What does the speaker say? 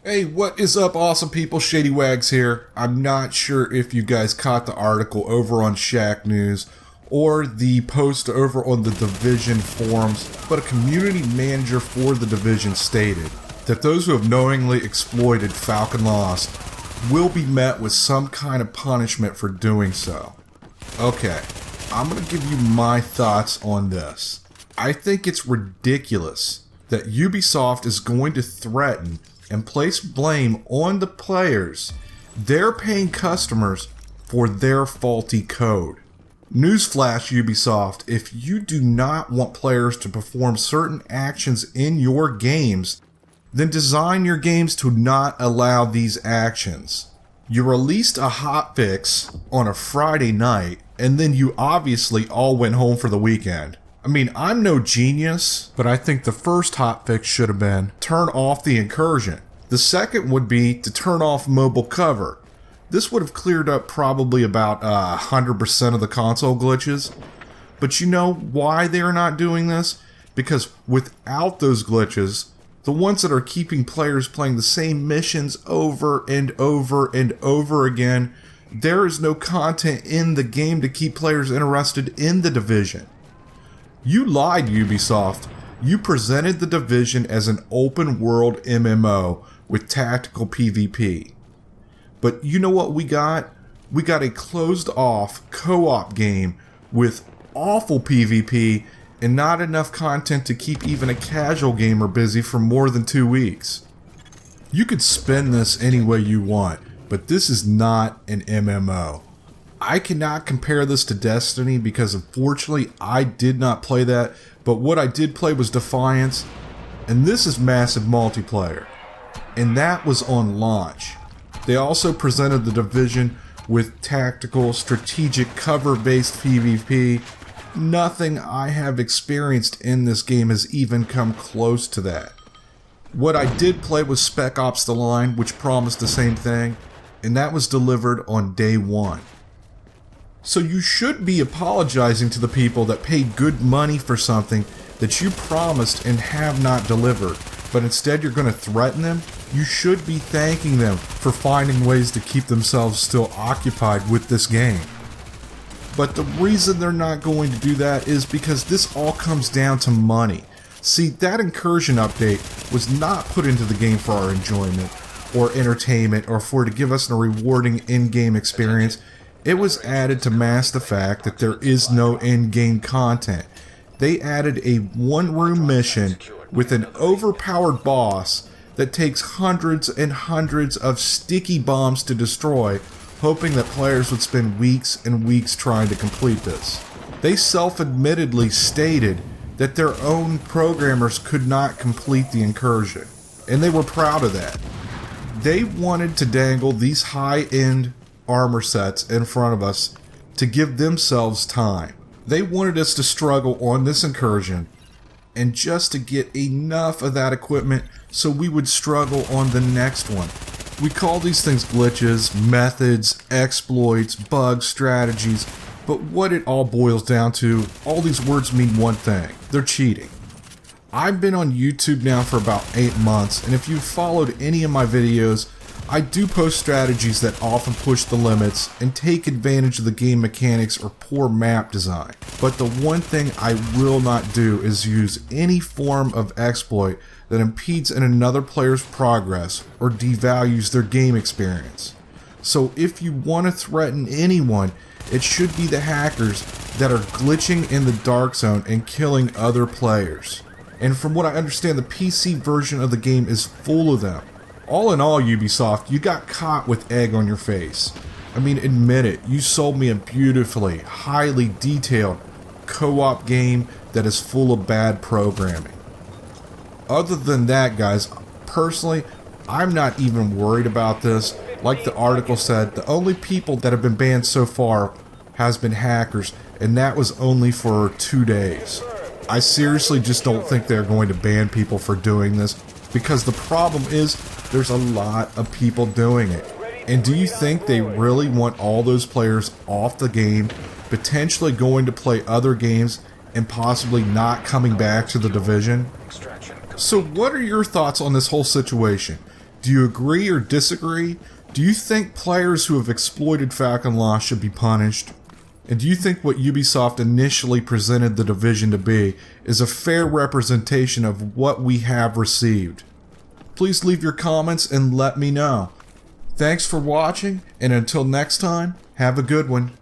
Hey, what is up, awesome people? Shady Wags here. I'm not sure if you guys caught the article over on Shack News or the post over on the Division forums, but a community manager for the Division stated that those who have knowingly exploited Falcon Lost will be met with some kind of punishment for doing so. Okay, I'm going to give you my thoughts on this. I think it's ridiculous that Ubisoft is going to threaten and place blame on the players, their paying customers, for their faulty code. Newsflash, Ubisoft, if you do not want players to perform certain actions in your games, then design your games to not allow these actions. You released a hotfix on a Friday night, and then you obviously all went home for the weekend. I mean, I'm no genius, but I think the first hotfix should have been turn off the incursion. The second would be to turn off mobile cover. This would have cleared up probably about 100% of the console glitches. But you know why they are not doing this? Because without those glitches, the ones that are keeping players playing the same missions over and over and over again, there is no content in the game to keep players interested in the Division. You lied, Ubisoft. You presented the Division as an open world MMO with tactical PvP. But you know what we got? We got a closed off co-op game with awful PvP and not enough content to keep even a casual gamer busy for more than 2 weeks. You could spin this any way you want, but this is not an MMO. I cannot compare this to Destiny because unfortunately I did not play that, but what I did play was Defiance, and this is massive multiplayer, and that was on launch. They also presented the Division with tactical, strategic, cover-based PvP. Nothing I have experienced in this game has even come close to that. What I did play was Spec Ops: The Line, which promised the same thing, and that was delivered on day one. So you should be apologizing to the people that paid good money for something that you promised and have not delivered, but instead you're going to threaten them. You should be thanking them for finding ways to keep themselves still occupied with this game. But the reason they're not going to do that is because this all comes down to money. See, that incursion update was not put into the game for our enjoyment or entertainment or for to give us a rewarding in-game experience. It was added to mask the fact that there is no in-game content. They added a one-room mission with an overpowered boss that takes hundreds and hundreds of sticky bombs to destroy, hoping that players would spend weeks and weeks trying to complete this. They self-admittedly stated that their own programmers could not complete the incursion, and they were proud of that. They wanted to dangle these high-end armor sets in front of us to give themselves time. They wanted us to struggle on this incursion and just to get enough of that equipment so we would struggle on the next one. We call these things glitches, methods, exploits, bugs, strategies, but what it all boils down to, all these words mean one thing: they're cheating. I've been on YouTube now for about 8 months, and if you've followed any of my videos, I do post strategies that often push the limits and take advantage of the game mechanics or poor map design. But the one thing I will not do is use any form of exploit that impedes in another player's progress or devalues their game experience. So if you want to threaten anyone, it should be the hackers that are glitching in the dark zone and killing other players. And from what I understand, the PC version of the game is full of them. All in all, Ubisoft, you got caught with egg on your face. I mean, admit it, you sold me a beautifully, highly detailed co-op game that is full of bad programming. Other than that, guys, personally, I'm not even worried about this. Like the article said, the only people that have been banned so far has been hackers, and that was only for 2 days. I seriously just don't think they're going to ban people for doing this, because the problem is there's a lot of people doing it. And do you think they really want all those players off the game, potentially going to play other games, and possibly not coming back to the Division? So what are your thoughts on this whole situation? Do you agree or disagree? Do you think players who have exploited Falcon Lost should be punished? And do you think what Ubisoft initially presented The Division to be is a fair representation of what we have received? Please leave your comments and let me know. Thanks for watching, and until next time, have a good one.